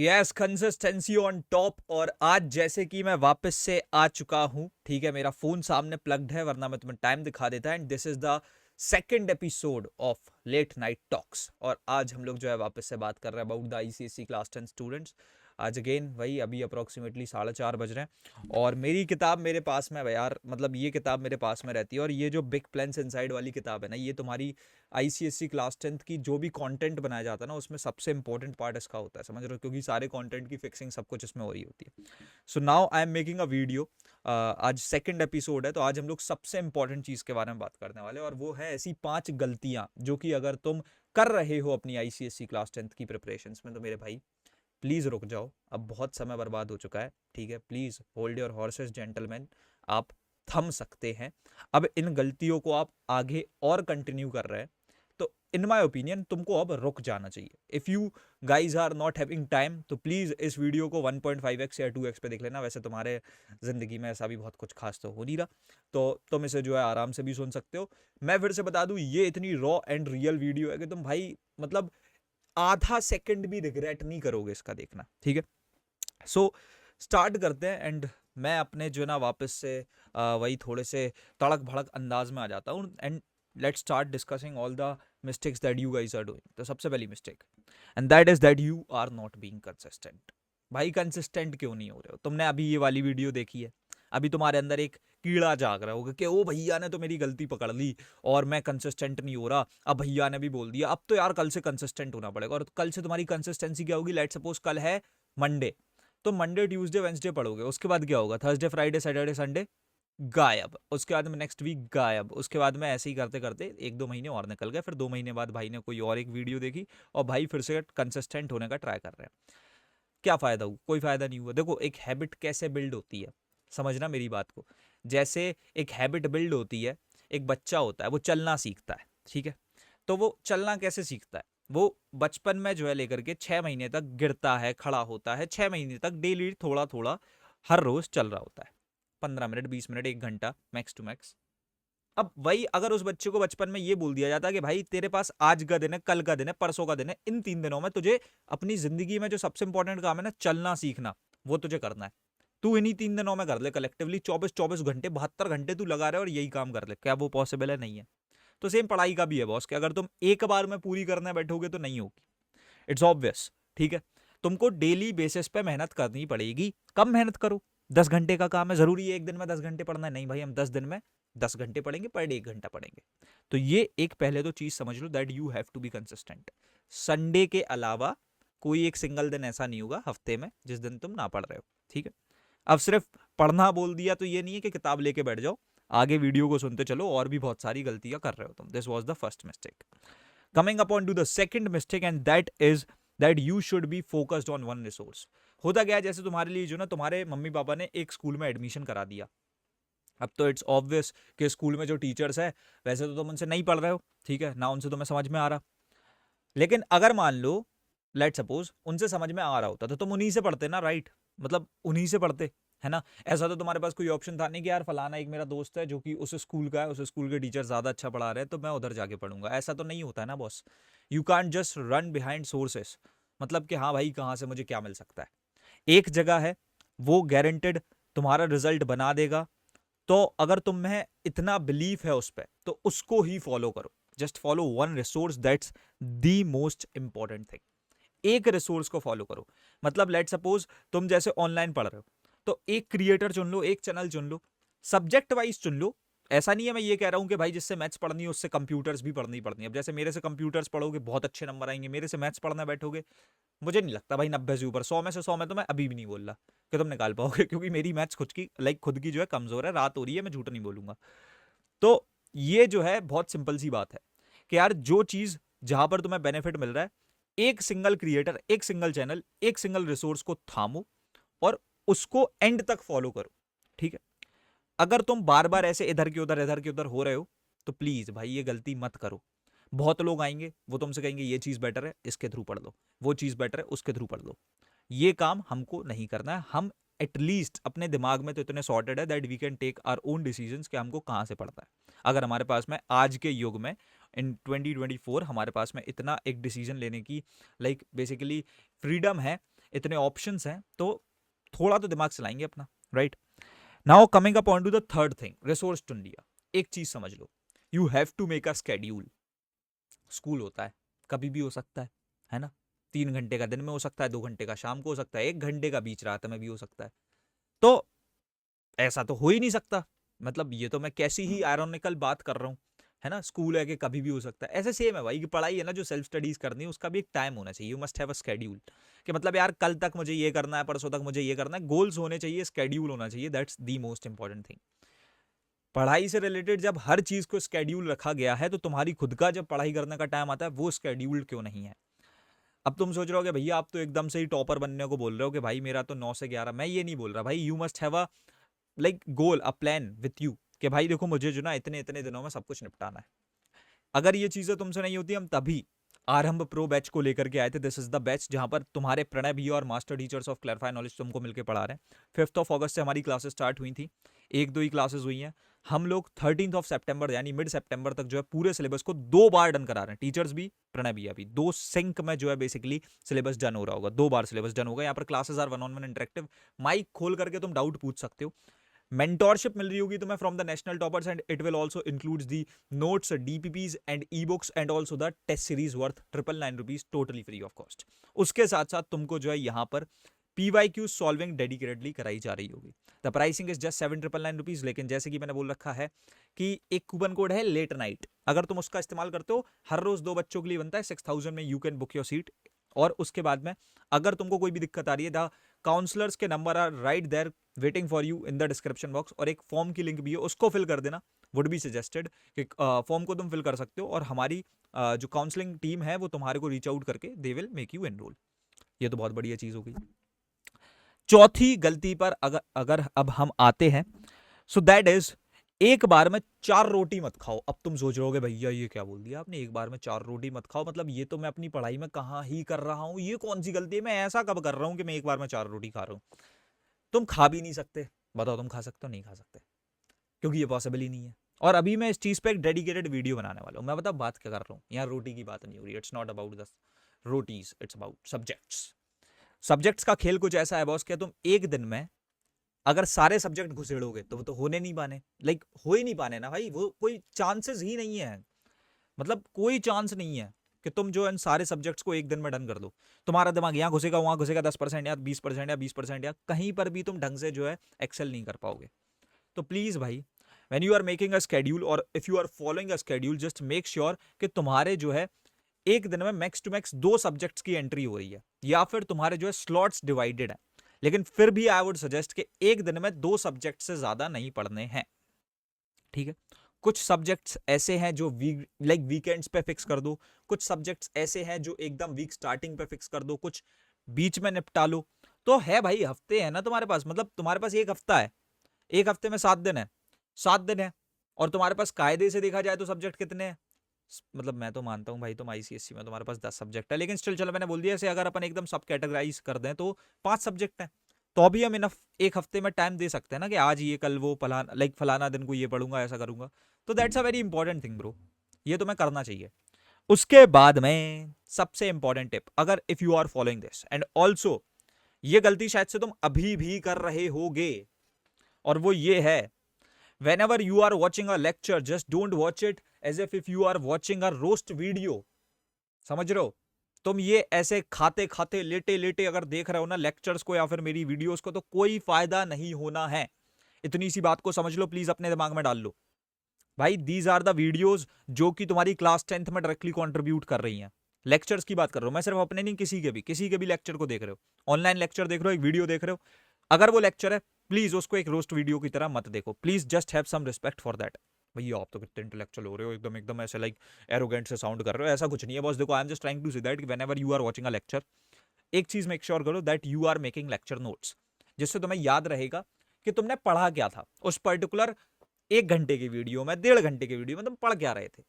Yes, consistency on top. और आज जैसे कि मैं वापस से आ चुका हूं, ठीक है, मेरा फोन सामने प्लग्ड है वरना मैं तुम्हें टाइम दिखा देता। And this is the second episode of late night talks. और आज हम लोग जो है वापस से बात कर रहे हैं about the ICSC class 10 students. आज अगेन वही अभी अप्रोक्सीमेटली 4:30 बज रहे हैं और मेरी किताब मेरे पास में है यार। मतलब ये किताब मेरे पास में रहती है और ये जो बिग प्लान्स इनसाइड वाली किताब है ना, ये तुम्हारी आईसीएससी क्लास 10 की जो भी कंटेंट बनाया जाता है ना, उसमें सबसे इंपॉर्टेंट पार्ट इसका होता है, समझ रहे हो, क्योंकि सारे कंटेंट की फिक्सिंग सब कुछ इसमें हो रही होती है। So now I am making a video. आज सेकंड एपिसोड है, तो आज हम लोग सबसे इंपॉर्टेंट चीज के बारे में बात करने वाले हैं और वो है ऐसी 5 गलतियां जो कि अगर तुम कर रहे हो अपनी आईसीएससी क्लास 10 की प्रिपरेशन में, तो मेरे भाई प्लीज रुक जाओ, अब बहुत समय बर्बाद हो चुका है। ठीक है, please hold your horses gentleman, आप थम सकते हैं। अब इन गलतियों को आप आगे और कंटिन्यू कर रहे हैं तो इन माई ओपिनियन तुमको अब रुक जाना चाहिए। If you guys are not having time तो प्लीज इस वीडियो को 1.5x या 2x पे देख लेना। वैसे तुम्हारे जिंदगी में ऐसा भी बहुत कुछ खास तो हो नहीं रहा, तो तुम इसे जो है आराम से भी सुन सकते हो। मैं फिर से बता दूं, ये इतनी रॉ एंड रियल वीडियो है कि तुम भाई मतलब आधा सेकंड भी रिग्रेट नहीं करोगे इसका देखना। ठीक है, सो स्टार्ट करते हैं। एंड मैं अपने जो ना वापस से वही थोड़े से तड़क भड़क अंदाज में आ जाता हूँ। And let's start discussing all the mistakes that you guys are doing. तो सबसे पहली mistake, and that is that you are not being consistent. भाई कंसिस्टेंट क्यों नहीं हो रहे हो? तुमने अभी ये वाली वीडियो देखी है, अभी तुम्हारे अंदर एक कीड़ा जाग रहा होगा कि ओ भैया ने तो मेरी गलती पकड़ ली और मैं कंसिस्टेंट नहीं हो रहा। अब भैया ने भी बोल दिया, अब तो यार कल से कंसिस्टेंट होना पड़ेगा। और कल से तुम्हारी कंसिस्टेंसी क्या होगी? लेट सपोज कल है मंडे, तो मंडे ट्यूसडे वेंसडे पढ़ोगे, उसके बाद क्या होगा? थर्सडे फ्राइडे सैटरडे संडे गायब, उसके बाद में नेक्स्ट वीक गायब, उसके बाद में ऐसे ही करते करते 1-2 महीने और निकल गए। फिर 2 महीने बाद भाई ने कोई और एक वीडियो देखी और भाई फिर से कंसिस्टेंट होने का ट्राई कर रहे हैं। क्या फायदा हुआ? कोई फायदा नहीं हुआ। देखो, एक हैबिट कैसे बिल्ड होती है, समझना मेरी बात को। जैसे एक हैबिट बिल्ड होती है, एक बच्चा होता है वो चलना सीखता है, ठीक है, तो वो चलना कैसे सीखता है? वो बचपन में जो है लेकर के 6 महीने तक गिरता है, खड़ा होता है, 6 महीने तक डेली थोड़ा थोड़ा हर रोज चल रहा होता है, 15 मिनट, 20 मिनट, 1 घंटा मैक्स टू मैक्स। अब वही अगर उस बच्चे को बचपन में ये बोल दिया जाता कि भाई तेरे पास आज का दिन है, कल का दिन है, परसों का दिन है, इन 3 दिनों में तुझे अपनी जिंदगी में जो सबसे इंपॉर्टेंट काम है ना, चलना सीखना, वो तुझे करना है। तू इन्हीं 3 दिनों में कर ले, कलेक्टिवली 24-24 घंटे, 72 घंटे तू लगा रहे और यही काम कर ले, क्या वो पॉसिबल है? नहीं है। तो सेम पढ़ाई का भी है बॉस, कि अगर तुम एक बार में पूरी करने बैठोगे तो नहीं होगी। It's obvious. ठीक है, तुमको डेली बेसिस पे मेहनत करनी पड़ेगी। कम मेहनत करो, 10 घंटे का काम है, जरूरी है एक दिन में 10 घंटे पढ़ना है? नहीं भाई, हम 10 दिन में 10 घंटे पढ़ेंगे, पर डे 1 घंटा पढ़ेंगे। तो ये एक पहले तो चीज समझ लो, that you have to be consistent. Sunday के अलावा कोई एक सिंगल दिन ऐसा नहीं होगा हफ्ते में जिस दिन तुम ना पढ़ रहे हो। ठीक है, अब सिर्फ पढ़ना बोल दिया तो ये नहीं है कि किताब लेके बैठ जाओ, आगे वीडियो को सुनते चलो, और भी बहुत सारी गलतियां कर रहे हो तुम। This was the first mistake. Coming upon two the second mistake, and that is that you should be focused on one resource. होता गया जैसे तुम्हारे लिए जो ना, तुम्हारे मम्मी पापा ने एक स्कूल में एडमिशन करा दिया। अब तो इट्स ऑब्वियस कि स्कूल में जो टीचर्स है, वैसे तो तुम उनसे नहीं पढ़ रहे हो, ठीक है ना, उनसे तुम्हें समझ में आ रहा। लेकिन अगर मान लो, लेट सपोज उनसे समझ में आ रहा होता तो तुम उन्हीं से पढ़ते ना, राइट? मतलब उन्हीं से पढ़ते, है ना। ऐसा तो तुम्हारे पास कोई ऑप्शन था नहीं कि यार फलाना एक मेरा दोस्त है जो कि उस स्कूल का है, उस स्कूल के टीचर ज्यादा अच्छा पढ़ा रहे हैं तो मैं उधर जाके पढ़ूंगा। ऐसा तो नहीं होता है ना boss. You can't just run behind sources, मतलब कि हाँ भाई कहाँ से मुझे क्या मिल सकता है। एक जगह है, वो गारंटेड तुम्हारा रिजल्ट बना देगा। तो अगर तुम्हें इतना बिलीफ है उस पर, तो उसको ही फॉलो करो। Just follow one resource, that's the most important thing. एक रिसोर्स को फॉलो करो। मतलब लेट सपोज तुम जैसे ऑनलाइन पढ़ रहे हो, तो एक क्रिएटर चुन लो, एक चैनल चुन लो, सब्जेक्ट वाइज चुन लो। ऐसा नहीं है मैं ये कह रहा हूं कि भाई जिससे मैथ्स पढ़नी है उससे कंप्यूटर्स भी पढ़नी पड़नी है। अब जैसे मेरे से कंप्यूटर्स पढ़ोगे बहुत अच्छे नंबर आएंगे, मेरे से मैथ्स पढ़ना बैठोगे, मुझे नहीं लगता भाई 90 से ऊपर, 100 में से 100 में तो मैं अभी भी नहीं बोल रहा कि तुम निकाल पाओगे, क्योंकि मेरी मैथ्स खुद की जो है कमजोर है। रात हो रही है, मैं झूठ नहीं बोलूंगा। तो ये जो है बहुत सिंपल सी बात है कि यार जो चीज जहां पर तुम्हें बेनिफिट मिल रहा है, एक सिंगल क्रिएटर, एक सिंगल चैनल, एक सिंगल रिसोर्स को थामो और उसको एंड तक फॉलो करो। ठीक है, अगर तुम बार बार ऐसे इधर के उधर हो रहे हो, तो प्लीज भाई ये गलती मत करो। बहुत लोग आएंगे, वो तुमसे कहेंगे ये चीज बेटर है, इसके थ्रू पढ़ लो, वो चीज बेटर है, उसके थ्रू पढ़ लो। ये काम हमको नहीं करना है। हम एटलीस्ट अपने दिमाग में तो इतने सॉर्टेड है that we can take our own decisions कि हमको कहाँ से पढ़ता है। अगर हमारे पास में आज के युग में इन 2024 हमारे पास में इतना एक डिसीजन लेने की बेसिकली फ्रीडम है इतने ऑप्शंस हैं, तो थोड़ा तो दिमाग चलाएंगे अपना, right? Now coming up on to the third thing, resource चुन लिया। एक चीज समझ लो, you have to make a schedule. School होता है, कभी भी हो सकता है ना? 3 घंटे का दिन में हो सकता है, 2 घंटे का शाम को हो सकता है, 1 घंटे का बीच रात में भी हो सकता है। तो ऐसा तो हो ही नहीं सकता, मतलब ये तो मैं कैसी ही आयरॉनिकल बात कर रहा हूँ, है ना? स्कूल है कि कभी भी हो सकता है, ऐसे सेम है भाई कि पढ़ाई है ना, जो सेल्फ स्टडीज करनी है उसका भी एक टाइम होना चाहिए। You must have a schedule, कि मतलब यार कल तक मुझे ये करना है, परसों तक मुझे ये करना है, गोल्स होने चाहिए, स्केड्यूल होना चाहिए। That's the most important thing. पढ़ाई से रिलेटेड जब हर चीज को स्केड्यूल रखा गया है, तो तुम्हारी खुद का जब पढ़ाई करने का टाइम आता है वो स्केड्यूल्ड क्यों नहीं है? अब तुम सोच रहे हो कि भैया आप तो एकदम से ही टॉपर बनने को बोल रहे हो कि भाई मेरा तो 9 से 11। मैं ये नहीं बोल रहा भाई, you must have a like goal, a plan with you, कि भाई देखो मुझे जो ना इतने इतने दिनों में सब कुछ निपटाना है। अगर ये चीजें तुमसे नहीं होती, हम तभी आरंभ प्रो बैच को लेकर के आए थे। दिस इज द बैच जहां पर तुम्हारे प्रणय भैया और master teachers of clarify knowledge तुमको मिलकर पढ़ा रहे हैं। 5 अगस्त से हमारी क्लासेस स्टार्ट हुई थी, 1-2 ही क्लासेस हुई हैं। हम लोग 13 सितंबर यानी मिड सितंबर तक जो है पूरे सिलेबस को 2 बार डन करा रहे हैं, टीचर्स भी, प्रणय भैया भी। 2 सिंक में जो है बेसिकली सिलेबस डन हो रहा होगा, 2 बार सिलेबस डन होगा। यहाँ पर classes are 1-on-1 interactive, mic खोल करके तुम डाउट पूछ सकते हो। मेंटोरशिप मिल रही होगी तुम्हें from the national toppers, and it will also includes the notes, DPPs and e books and also the test series worth 999 rupees, totally free of cost. उसके साथ साथ तुमको जो है यहाँ पर PYQ सॉल्विंग डेडिकेटेडली कराई जा रही होगी। The pricing is just 799 rupees. लेकिन जैसे कि मैंने बोल रखा है कि एक कूपन कोड है लेट नाइट, अगर तुम उसका इस्तेमाल करते हो, हर रोज 2 बच्चों के लिए बनता है 6000 में, you can book your seat. और उसके बाद में अगर तुमको कोई भी दिक्कत आ रही है, द काउंसलर्स के number are right there waiting for you in the description box, और एक फॉर्म की लिंक भी है, उसको फिल कर देना। वुड बी सजेस्टेड कि फॉर्म को तुम फिल कर सकते हो, और हमारी जो काउंसलिंग टीम है वो तुम्हारे को रीच आउट करके they will make you enrol. ये तो बहुत बढ़िया चीज हो गई। चौथी गलती पर अगर अगर अब हम आते हैं, सो दैट इज एक बार में 4 रोटी मत खाओ। अब तुम सोच रहे होगे भैया ये क्या बोल दिया आपने, एक बार में 4 रोटी मत खाओ, मतलब ये तो मैं अपनी पढ़ाई में कहाँ ही कर रहा हूँ, ये कौन सी गलती है, मैं ऐसा कब कर रहा हूँ कि मैं एक बार में 4 रोटी खा रहा हूँ? तुम खा भी नहीं सकते, बताओ तुम खा सकते हो? नहीं खा सकते, क्योंकि ये पॉसिबल ही नहीं है। और अभी मैं इस चीज पे एक डेडिकेटेड वीडियो बनाने वाला हूँ। मैं बताओ बात क्या कर रहा हूँ, यहाँ रोटी की बात नहीं हो रही, it's not about the rotis, it's about subjects. Subjects का खेल कुछ ऐसा है बॉस, क्या तुम एक दिन में अगर सारे सब्जेक्ट घुसेड़ोगे तो वो तो होने नहीं पाने, लाइक हो ही नहीं पाने ना भाई, वो कोई चांसेस ही नहीं है। मतलब कोई चांस नहीं है कि तुम जो इन सारे सब्जेक्ट्स को एक दिन में डन कर दो। तुम्हारा दिमाग यहाँ घुसेगा, वहां घुसेगा, 10% या 20% या 20%, या कहीं पर भी तुम ढंग से जो है एक्सेल नहीं कर पाओगे। तो प्लीज भाई, when you are making a schedule और if you are following a schedule, just make sure कि तुम्हारे जो है एक दिन में मैक्स टू मैक्स 2 सब्जेक्ट्स की एंट्री हो रही है, या फिर तुम्हारे जो है स्लॉट्स डिवाइडेड है। लेकिन फिर भी आई वुड सजेस्ट कि एक दिन में 2 सब्जेक्ट से ज्यादा नहीं पढ़ने हैं, ठीक है? कुछ सब्जेक्ट्स ऐसे हैं जो वीक लाइक वीकेंड्स पे फिक्स कर दो, कुछ सब्जेक्ट्स ऐसे हैं जो एकदम वीक स्टार्टिंग पे फिक्स कर दो, कुछ बीच में निपटा लो। तो है भाई, हफ्ते हैं ना तुम्हारे पास, मतलब तुम्हारे पास एक हफ्ता है, एक हफ्ते में 7 दिन है, 7 दिन है। और तुम्हारे पास कायदे से देखा जाए तो सब्जेक्ट कितने हैं? मतलब मैं तो मानता हूँ भाई तुम ICSE में तुम्हारे पास 10 सब्जेक्ट है, लेकिन स्टिल चलो मैंने बोल दिया ऐसे, अगर अपन एकदम सब कैटेगराइज कर दें तो 5 सब्जेक्ट हैं। तो अभी हम इनफ एक हफ्ते में टाइम दे सकते हैं ना, कि आज ये कल वो फलाना, लाइक फलाना दिन को ये पढ़ूंगा, ऐसा करूंगा। तो that's a very important thing bro, ये तो मैं करना चाहिए। उसके बाद में सबसे इंपॉर्टेंट टिप, अगर if you are following this, and also ये गलती शायद से तुम अभी भी कर रहे होगे, और वो ये है, whenever you are watching a lecture, just don't watch it as if you are watching a roast video। समझ रहे हो? तुम ये ऐसे खाते खाते लेटे लेटे अगर देख रहे हो ना लेक्चर्स को या फिर मेरी वीडियोस को, तो कोई फायदा नहीं होना है। इतनी सी बात को समझ लो प्लीज, अपने दिमाग में डाल लो भाई। दीज आर द वीडियोस जो कि तुम्हारी क्लास 10th में डायरेक्टली कंट्रीब्यूट कर रही हैं। लेक्चर्स की बात कर रहा हूं मैं, सिर्फ अपने नहीं, किसी के भी लेक्चर को देख रहे हो, ऑनलाइन लेक्चर देख रहे हो, एक वीडियो देख रहे हो, अगर वो लेक्चर है, प्लीज उसको एक रोस्ट वीडियो की तरह मत देखो। Please just have some respect for that. भैया आप तो कितने इंटेलेक्चुअल हो रहे हो, एकदम एकदम ऐसे लाइक एरोगेंट से साउंड कर रहे हो, ऐसा कुछ नहीं है बॉस। देखो I am just trying to say that whenever you are watching a lecture, एक चीज मेक श्योर करो that you are making lecture notes, जिससे तुम्हें याद रहेगा कि तुमने पढ़ा क्या था उस पर्टिकुलर 1 घंटे की वीडियो में, 1.5 घंटे की वीडियो में तुम पढ़ क्या रहे थे।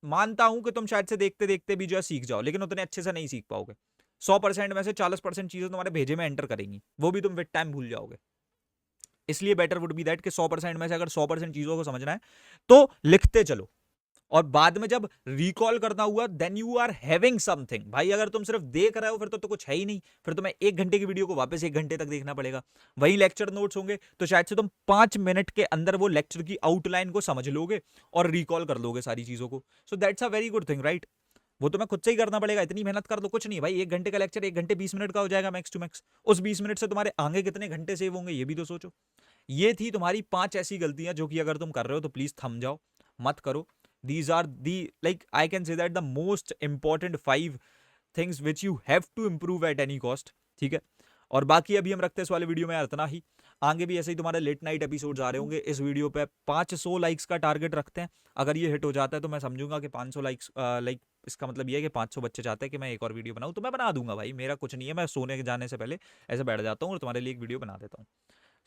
मानता हूं कि तुम शायद से देखते देखते भी जो है सीख जाओ, लेकिन उतने अच्छे से नहीं सीख पाओगे। 100% में से 40% चीजें तुम्हारे भेजे में एंटर करेंगी, वो भी तुम विद टाइम भूल जाओगे। इसलिए बेटर वुड बी दैट कि 100% में से अगर 100% चीजों को समझना है तो लिखते चलो, और बाद में जब रिकॉल करना हुआ then you are having something. भाई अगर तुम सिर्फ देख रहे हो फिर तो कुछ है ही नहीं, फिर तुम्हें 1 घंटे की वीडियो को वापस 1 घंटे तक देखना पड़ेगा। वही लेक्चर नोट्स होंगे तो शायद से तुम 5 मिनट के अंदर वो लेक्चर की आउटलाइन को समझ लोगे और रिकॉल कर लोगे सारी चीजों को। So that's a very good thing, right? वो तुम्हें खुद से ही करना पड़ेगा, इतनी मेहनत कर लो, कुछ नहीं भाई, 1 घंटे का लेक्चर 1 घंटे 20 मिनट का हो जाएगा मैक्स टू मैक्स। उस 20 मिनट से तुम्हारे आगे कितने घंटे सेव होंगे ये भी तो सोचो। ये थी तुम्हारी 5 ऐसी गलतियां जो कि अगर तुम कर रहे हो तो प्लीज थम जाओ, मत करो। These are the, like I can say that the most important 5 things which you have to improve at any cost, ठीक है? और बाकी अभी हम रखते हैं इस वाले वीडियो में इतना ही। आगे भी ऐसे ही तुम्हारे लेट नाइट एपिसोड्स आ रहे होंगे। इस वीडियो पे 500 लाइक्स का टारगेट रखते हैं। अगर ये हिट हो जाता है तो मैं समझूंगा कि 500 लाइक्स, लाइक इसका मतलब ये है कि 500 बच्चे चाहते हैं कि मैं एक और वीडियो बनाऊं, तो मैं बना दूंगा भाई, मेरा कुछ नहीं है। मैं सोने के जाने से पहले ऐसे बैठ जाता हूँ और तुम्हारे लिए एक वीडियो बना देता हूँ।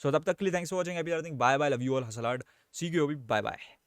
सो तब तक के लिए thanks for watching, happy learning, bye bye, love you all, हसलाड, सी यू, बाय बाय।